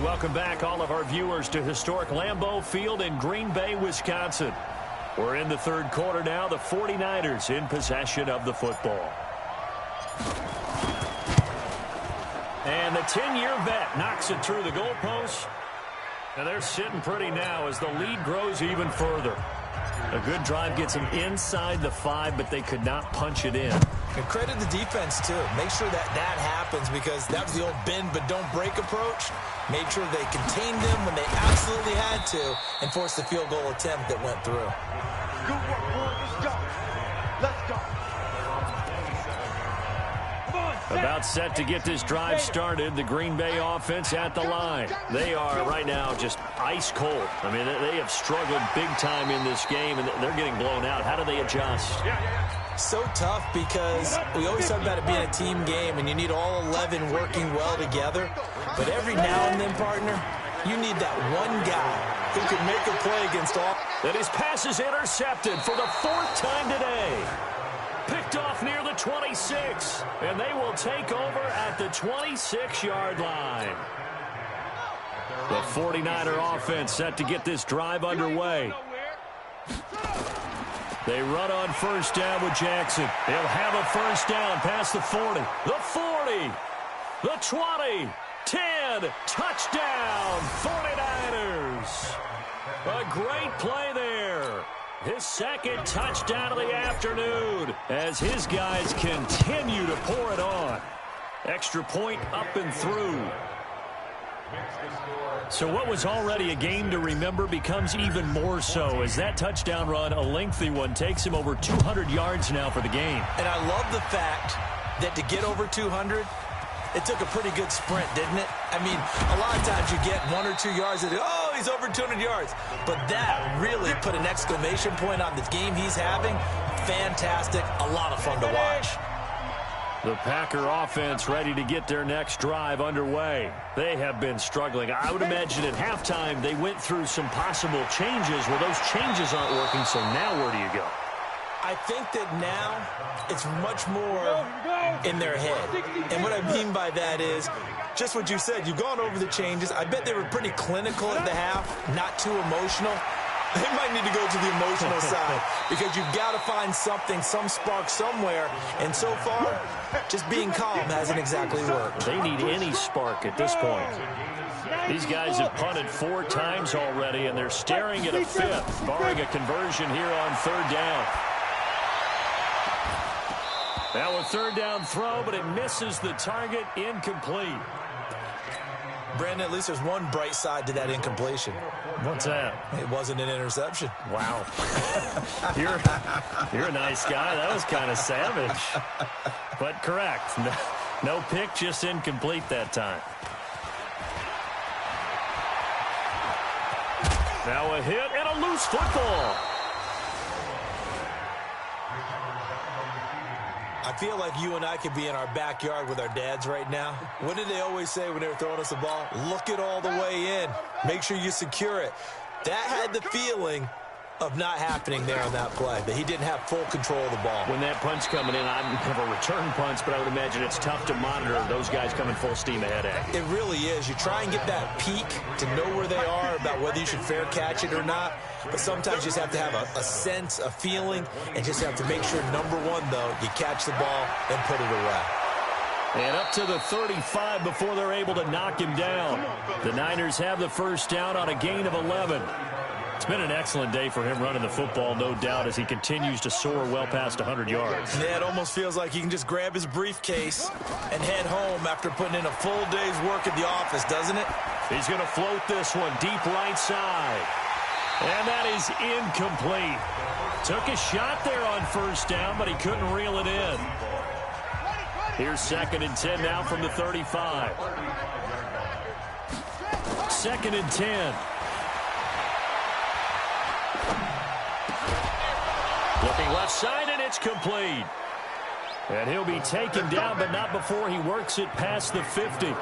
welcome back all of our viewers to historic Lambeau Field in Green Bay, Wisconsin. We're in the third quarter now. The 49ers in possession of the football. And the 10-year vet knocks it through the goalpost. And they're sitting pretty now as the lead grows even further. A good drive gets them inside the 5, but they could not punch it in. And credit the defense, too. Make sure that happens because that was the old bend but don't break approach. Made sure they contained them when they absolutely had to and forced the field goal attempt that went through. Good work, boy. Let's go. Let's go. About set to get this drive started. The Green Bay offense at the line. They are right now just ice cold. I mean, they have struggled big time in this game, and they're getting blown out. How do they adjust? So tough because we always talk about it being a team game, and you need all 11 working well together. But every now and then, partner, you need that one guy who can make a play against all. That his pass is intercepted for the 4th time today. Picked off near the 26, and they will take over at the 26-yard line. The 49er offense set to get this drive underway. They run on first down with Jackson. They'll have a first down past the 40. The 40. The 20. 10. Touchdown, 49ers. A great play there. His second touchdown of the afternoon as his guys continue to pour it on. Extra point up and through. So what was already a game to remember becomes even more so as that touchdown run, a lengthy one, takes him over 200 yards now for the game. And I love the fact that to get over 200, it took a pretty good sprint, didn't it? I mean, a lot of times you get 1 or 2 yards and, oh, he's over 200 yards. But that really put an exclamation point on the game he's having. Fantastic. A lot of fun to watch. The Packer offense ready to get their next drive underway. They have been struggling. I would imagine at halftime they went through some possible changes. Well, those changes aren't working, so now where do you go? I think that now it's much more in their head. And what I mean by that is just what you said. You've gone over the changes. I bet they were pretty clinical at the half, not too emotional. They might need to go to the emotional side because you've got to find something, some spark somewhere. And so far, just being calm hasn't exactly worked. They need any spark at this point. These guys have punted 4 times already, and they're staring at a 5th, barring a conversion here on 3rd down. Now a 3rd down throw, but it misses the target, incomplete. Brandon, at least there's one bright side to that incompletion. What's that? It wasn't an interception. Wow. You're a nice guy. That was kind of savage. But correct. No pick, just incomplete that time. Now a hit and a loose football. I feel like you and I could be in our backyard with our dads right now. What did they always say when they were throwing us the ball? Look it all the way in. Make sure you secure it. That had the feeling of not happening there on that play, that he didn't have full control of the ball. When that punch coming in, I have a return punch, but I would imagine it's tough to monitor those guys coming full steam ahead at you. It really is. You try and get that peek to know where they are about whether you should fair catch it or not. But sometimes you just have to have a sense, a feeling, and just have to make sure, number one, though, you catch the ball and put it away. And up to the 35 before they're able to knock him down. The Niners have the first down on a gain of 11. It's been an excellent day for him running the football, no doubt, as he continues to soar well past 100 yards. Yeah, it almost feels like he can just grab his briefcase and head home after putting in a full day's work at the office, doesn't it? He's going to float this one deep right side. And that is incomplete. Took a shot there on first down, but he couldn't reel it in. Here's 2nd and 10 now from the 35. 2nd and 10. Looking left side, and it's complete. And he'll be taken down, but not before he works it past the 50.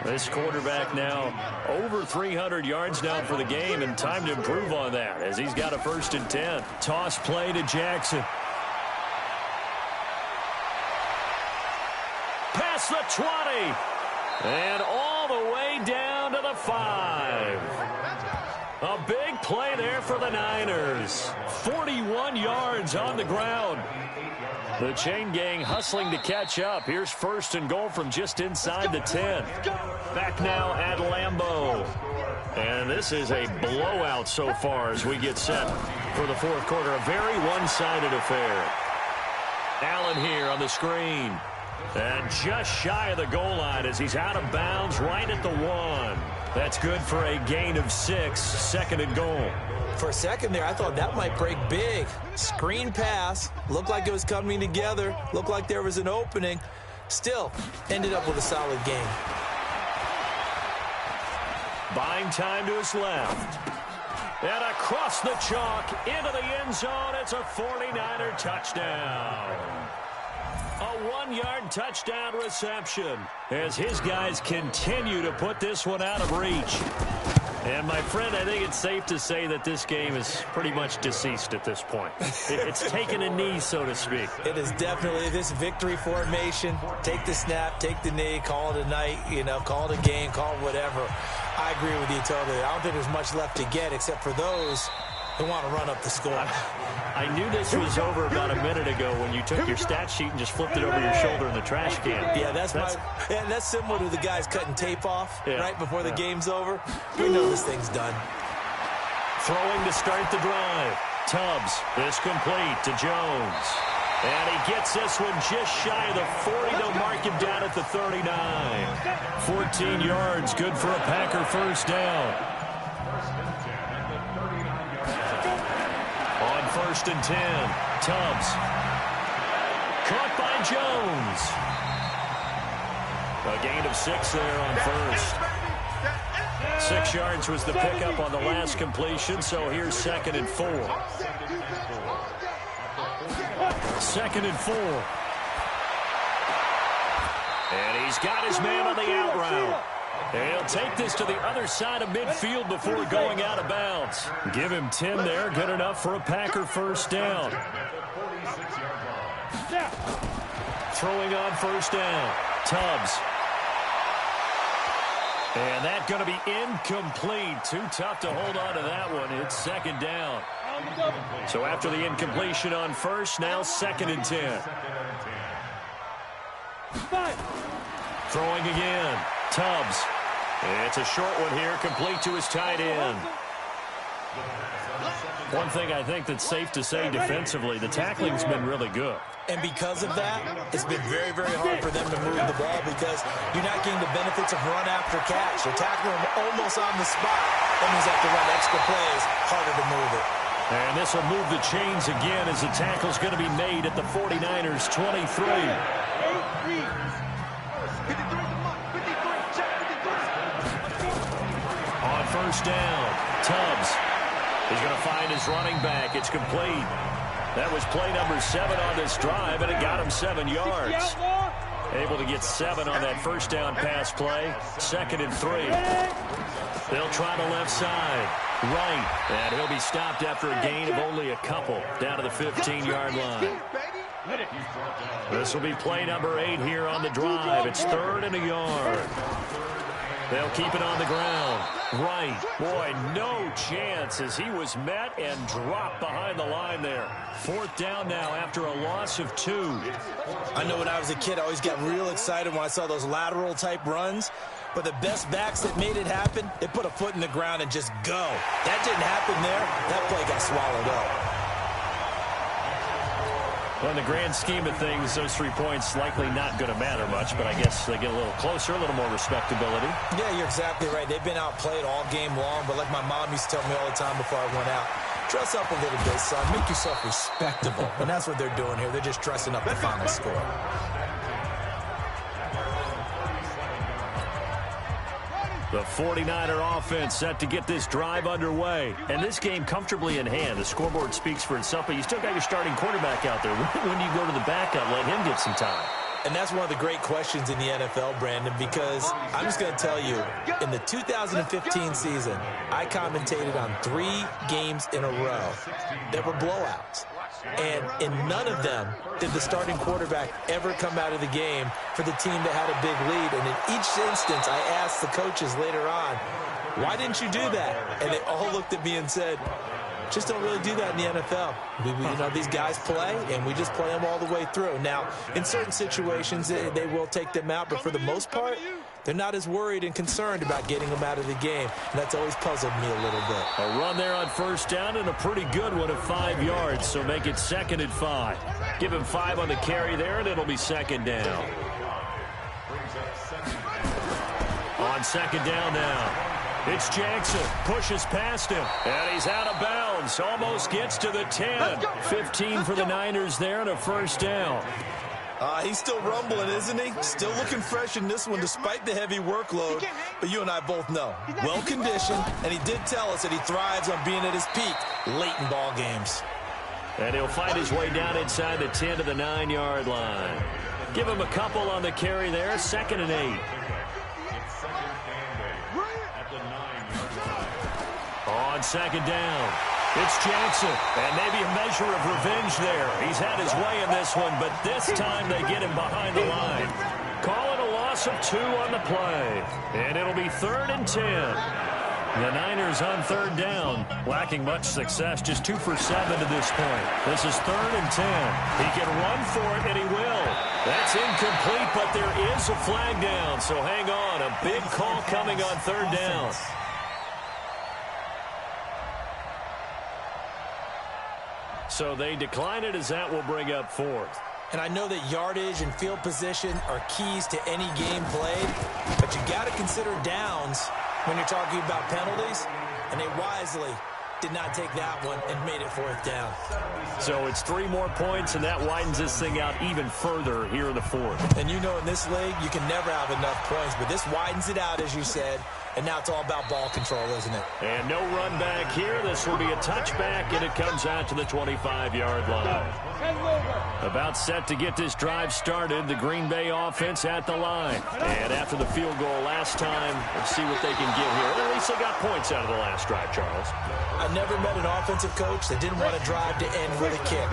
This quarterback now over 300 yards now for the game, and time to improve on that as he's got a 1st and 10. Toss play to Jackson. Past the 20. And all all the way down to the 5. A big play there for the Niners. 41 yards on the ground. The chain gang hustling to catch up. Here's 1st and goal from just inside the 10. Back now at Lambeau. And this is a blowout so far as we get set for the 4th quarter. A very one-sided affair. Allen here on the screen. And just shy of the goal line as he's out of bounds right at the 1. That's good for a gain of 6, 2nd and goal. For a second there, I thought that might break big. Screen pass. Looked like it was coming together. Looked like there was an opening. Still, ended up with a solid game. Buying time to his left. And across the chalk into the end zone. It's a 49er touchdown. A 1-yard touchdown reception as his guys continue to put this one out of reach. And, my friend, I think it's safe to say that this game is pretty much deceased at this point. It's taken a knee, so to speak. It is definitely this victory formation. Take the snap, take the knee, call it a night, call it a game, call it whatever. I agree with you totally. I don't think there's much left to get except for those who want to run up the score. I knew this was over about a minute ago when you took your stat sheet and just flipped it over your shoulder in the trash can. Yeah, that's similar to the guys cutting tape off right before the game's over. We know this thing's done. Throwing to start the drive. Tubbs is complete to Jones. And he gets this one just shy of the 40. They'll mark him down at the 39. 14 yards, good for a Packer 1st down. On 1st and 10, Tubbs. Caught by Jones. A gain of 6 there on 1st. 6 yards was the pickup on the last completion, so here's 2nd and 4. 2nd and 4. And he's got his man on the out route. And he'll take this to the other side of midfield before going out of bounds. Give him 10 there. Good enough for a Packer 1st down. Throwing on 1st down. Tubbs. And that's going to be incomplete. Too tough to hold on to that one. It's 2nd down. So after the incompletion on 1st, now 2nd and 10. Throwing again. Tubbs. It's a short one here, complete to his tight end. One thing I think that's safe to say defensively, the tackling's been really good. And because of that, it's been very, very hard for them to move the ball because you're not getting the benefits of run after catch. They're tackling them almost on the spot. That means they have to run extra plays, harder to move it. And this will move the chains again as the tackle's going to be made at the 49ers' 23. On 1st down, Tubbs is going to find his running back. It's complete. That was play number 7 on this drive, and it got him 7 yards. Able to get 7 on that 1st down pass play. 2nd and 3. They'll try the left side. Right. And he'll be stopped after a gain of only a couple down to the 15-yard line. This will be play number 8 here on the drive. It's 3rd and a yard. They'll keep it on the ground. Right. Boy, no chance as he was met and dropped behind the line there. 4th down now after a loss of 2. I know when I was a kid, I always got real excited when I saw those lateral type runs. But the best backs that made it happen, they put a foot in the ground and just go. That didn't happen there. That play got swallowed up. Well, in the grand scheme of things, those 3 points likely not going to matter much, but I guess they get a little closer, a little more respectability. Yeah, you're exactly right. They've been outplayed all game long, but like my mom used to tell me all the time before I went out, dress up a little bit, son. Make yourself respectable. And that's what they're doing here. They're just dressing up the final score. The 49er offense set to get this drive underway. And this game comfortably in hand. The scoreboard speaks for itself, but you still got your starting quarterback out there. When do you go to the backup, let him get some time? And that's one of the great questions in the NFL, Brandon, because I'm just going to tell you, in the 2015 season, I commentated on 3 games in a row that were blowouts. And in none of them did the starting quarterback ever come out of the game for the team that had a big lead. And in each instance, I asked the coaches later on, why didn't you do that? And they all looked at me and said, just don't really do that in the NFL. You know, these guys play, and we just play them all the way through. Now, in certain situations, they will take them out, but for the most part, they're not as worried and concerned about getting them out of the game. And that's always puzzled me a little bit. A run there on first down and a pretty good one at 5 yards, so make it 2nd and 5. Give him 5 on the carry there, and it'll be 2nd down. On 2nd down now. It's Jackson, pushes past him, and he's out of bounds. Almost gets to the 10. 15 for the Niners there and a first down. He's still rumbling, isn't he? Still looking fresh in this one despite the heavy workload. But you and I both know, well-conditioned, and he did tell us that he thrives on being at his peak late in ball games. And he'll fight his way down inside the 10 to the 9-yard line. Give him a couple on the carry there, 2nd and 8. On 2nd down, it's Jackson, and maybe a measure of revenge there. He's had his way in this one, but this time they get him behind the line. Call it a loss of 2 on the play, and it'll be 3rd and 10. The Niners on 3rd down, lacking much success, just 2 for 7 to this point. This is 3rd and 10. He can run for it, and he will. That's incomplete, but there is a flag down, so hang on. A big call coming on 3rd down. So they decline it as that will bring up 4th. And I know that yardage and field position are keys to any game played, but you got to consider downs when you're talking about penalties, and they wisely did not take that one and made it 4th down. So it's 3 more points, and that widens this thing out even further here in the 4th. And you know in this league, you can never have enough points, but this widens it out, as you said, and now it's all about ball control, isn't it? And no run back here. This will be a touchback, and it comes out to the 25-yard line. About set to get this drive started, the Green Bay offense at the line. And after the field goal last time, let's see what they can get here. Well, at least they got points out of the last drive, Charles. I never met an offensive coach that didn't want a drive to end with a kick.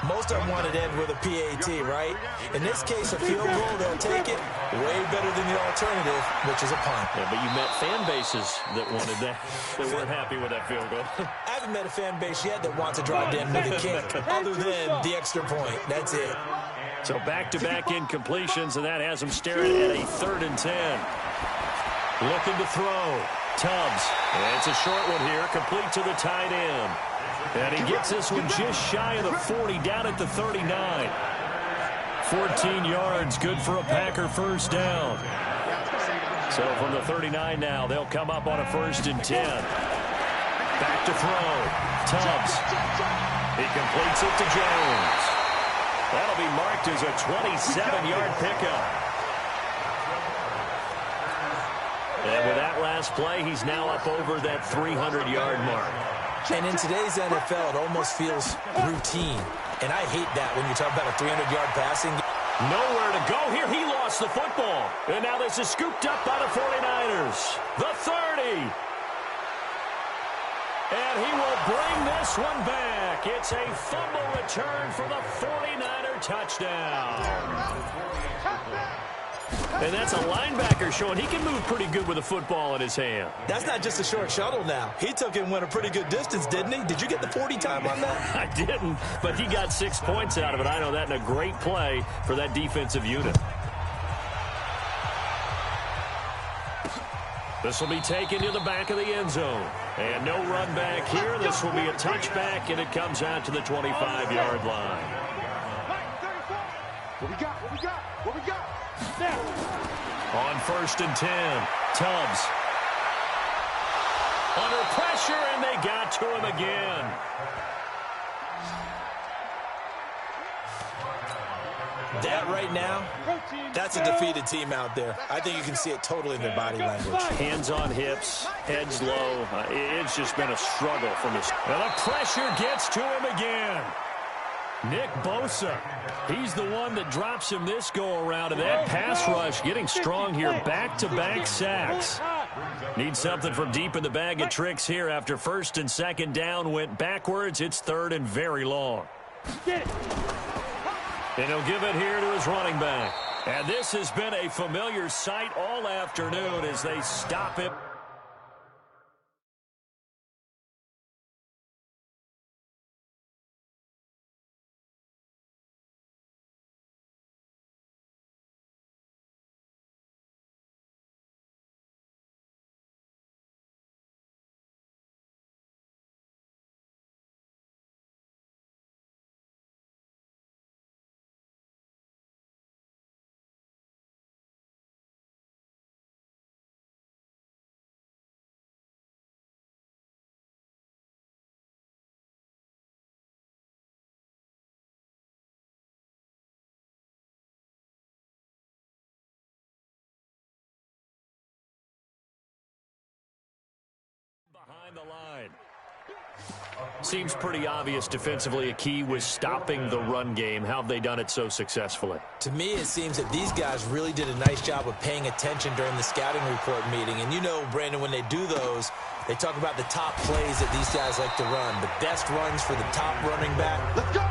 Most of them wanted to end with a PAT, right? In this case, a field goal, they'll take it way better than the alternative, which is a punt. Yeah, but you met fan bases that wanted that, that weren't happy with that field goal. I haven't met a fan base yet that wants a drive to end with a kick, other than the extra point. That's it. So back-to-back incompletions, and that has them staring at a 3rd and 10. Looking to throw. Tubbs. And it's a short one here, complete to the tight end. And he gets this one just shy of the 40, down at the 39. 14 yards, good for a Packer first down. So from the 39 now, they'll come up on a 1st and 10. Back to throw. Tubbs. He completes it to Jones. That'll be marked as a 27-yard pickup. And with that last play, he's now up over that 300-yard mark. And in today's NFL, it almost feels routine. And I hate that when you talk about a 300-yard passing. Nowhere to go here. He lost the football. And now this is scooped up by the 49ers. The 30. And he will bring this one back. It's a fumble return for the 49er touchdown. And that's a linebacker showing he can move pretty good with a football in his hand. That's not just a short shuttle now. He took it and went a pretty good distance, didn't he? Did you get the 40 time on that? I didn't, but he got 6 points out of it. I know that, and a great play for that defensive unit. This will be taken to the back of the end zone. And no run back here. This will be a touchback, and it comes out to the 25-yard line. What we got? What we got? What we got? Now. On 1st and 10, Tubbs. Under pressure, and they got to him again. That right now, that's a defeated team out there. I think you can see it totally in their body language. Hands on hips, heads low. It's just been a struggle from this. And the pressure gets to him again. Nick Bosa, he's the one that drops him this go-around, and that pass rush getting strong here, back-to-back sacks. Needs something from deep in the bag of tricks here after 1st and 2nd down went backwards. It's 3rd and very long. And he'll give it here to his running back. And this has been a familiar sight all afternoon as they stop him. Behind the line. Seems pretty obvious defensively a key was stopping the run game. How have they done it so successfully? To me, it seems that these guys really did a nice job of paying attention during the scouting report meeting. And you know, Brandon, when they do those, they talk about the top plays that these guys like to run. The best runs for the top running back,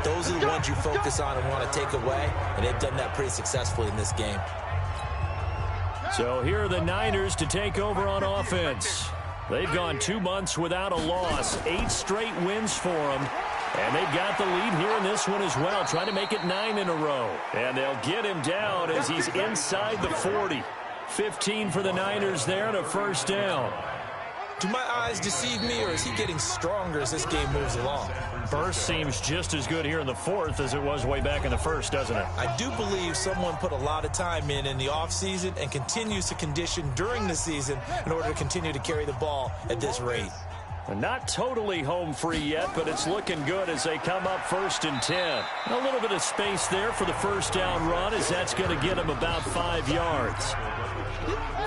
those are the ones you focus on and want to take away. And they've done that pretty successfully in this game. So here are the Niners to take over on offense. They've gone 2 months without a loss, 8 straight wins for them. And they've got the lead here in this one as well, trying to make it 9 in a row. And they'll get him down as he's inside the 40. 15 for the Niners there and a first down. Do my eyes deceive me, or is he getting stronger as this game moves along? Burst seems just as good here in the fourth as it was way back in the first, doesn't it? I do believe someone put a lot of time in the offseason and continues to condition during the season in order to continue to carry the ball at this rate. Not totally home free yet, but it's looking good as they come up 1st and 10. A little bit of space there for the first down run as that's going to get him about 5 yards.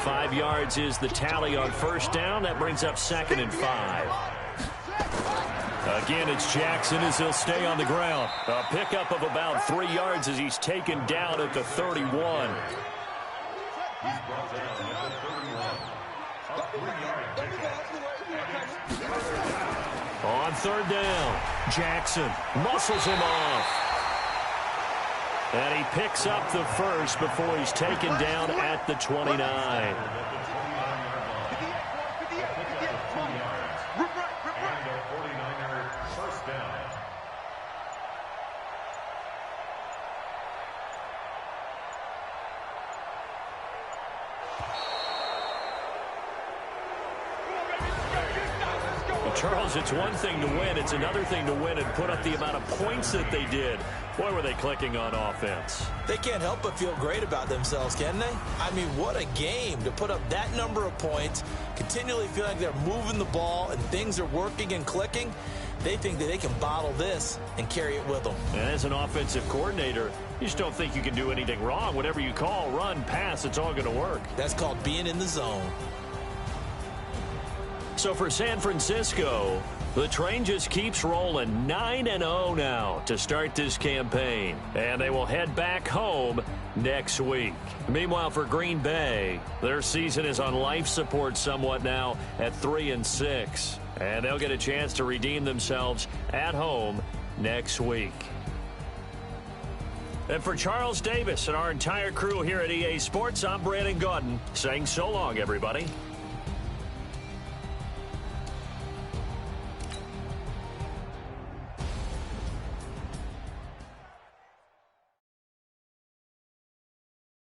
5 yards is the tally on first down. That brings up 2nd and 5. Again, it's Jackson as he'll stay on the ground. A pickup of about 3 yards as he's taken down at the 31. On 3rd down, Jackson muscles him off. And he picks up the first before he's taken down at the 29. Charles, it's one thing to win. It's another thing to win and put up the amount of points that they did. Boy, were they clicking on offense. They can't help but feel great about themselves, can they? I mean, what a game to put up that number of points, continually feel like they're moving the ball and things are working and clicking. They think that they can bottle this and carry it with them. And as an offensive coordinator, you just don't think you can do anything wrong. Whatever you call, run, pass, it's all going to work. That's called being in the zone. So for San Francisco, the train just keeps rolling 9-0 now to start this campaign. And they will head back home next week. Meanwhile, for Green Bay, their season is on life support somewhat now at 3-6. And they'll get a chance to redeem themselves at home next week. And for Charles Davis and our entire crew here at EA Sports, I'm Brandon Gaudin saying so long, everybody.